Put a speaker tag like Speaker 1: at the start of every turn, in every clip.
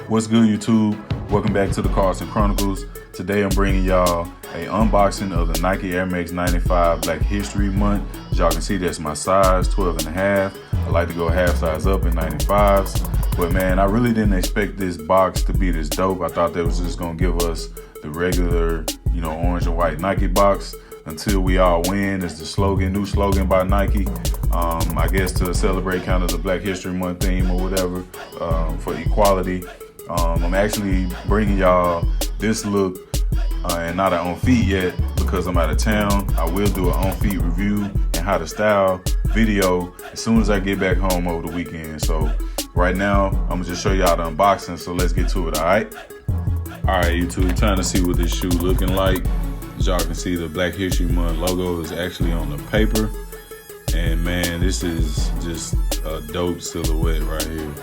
Speaker 1: What's good, YouTube? Welcome back to the Carlson Chronicles. Today I'm bringing y'all a unboxing of the Nike AirMax 95 Black History Month. As y'all can see, that's my size, 12 and a half. I like to go half size up in 95s. But man, I really didn't expect this box to be this dope. I thought that was just gonna give us the regular, orange and white Nike box. Until we all win is the slogan, new slogan by Nike. I guess to celebrate kind of the Black History Month theme or whatever, for equality. I'm actually bringing y'all this look and not an on feet yet because I'm out of town. I will do an on feet review and how to style video as soon as I get back home over the weekend. So right now, I'm gonna just show y'all the unboxing. So let's get to it, all right? All right, YouTube, trying to see what this shoe looking like. As y'all can see, the Black History Month logo is actually on the paper. And man, this is just a dope silhouette right here.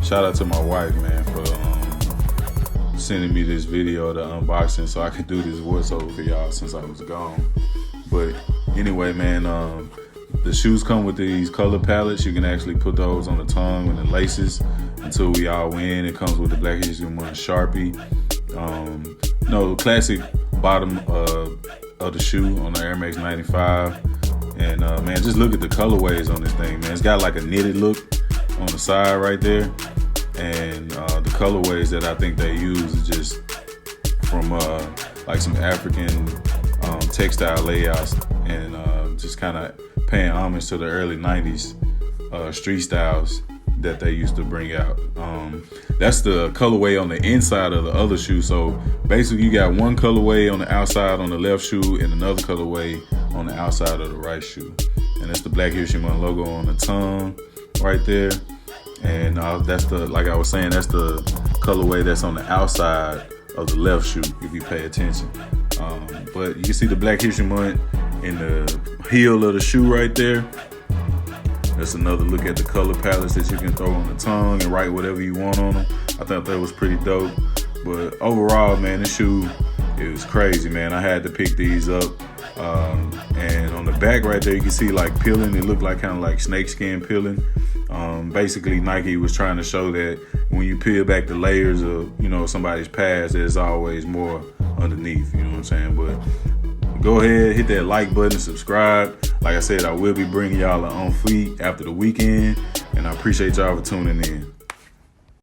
Speaker 1: Shout out to my wife, man, for sending me this video, the unboxing, so I could do this voiceover for y'all since I was gone. But anyway, man, the shoes come with these color palettes. You can actually put those on the tongue and the laces until we all win. It comes with the Black History Month Sharpie. Classic bottom of the shoe on the AirMax 95. And man, just look at the colorways on this thing, man. It's got like a knitted look on the side right there. And the colorways that I think they use is just from like some African textile layouts and just kind of paying homage to the early 90s street styles that they used to bring out. That's the colorway on the inside of the other shoe. So basically you got one colorway on the outside on the left shoe and another colorway on the outside of the right shoe. And that's the Black History Month logo on the tongue right there. And that's like I was saying, that's the colorway that's on the outside of the left shoe, if you pay attention. But you can see the Black History Month in the heel of the shoe right there. That's another look at the color palettes that you can throw on the tongue and write whatever you want on them. I thought that was pretty dope. But overall, man, this shoe is crazy, man. I had to pick these up. And on the back right there, you can see like peeling. It looked like kind of like snakeskin peeling. Basically, Nike was trying to show that when you peel back the layers of, somebody's past, there's always more underneath, you know what I'm saying? But go ahead, hit that like button, subscribe. Like I said, I will be bringing y'all on feet after the weekend, and I appreciate y'all for tuning in.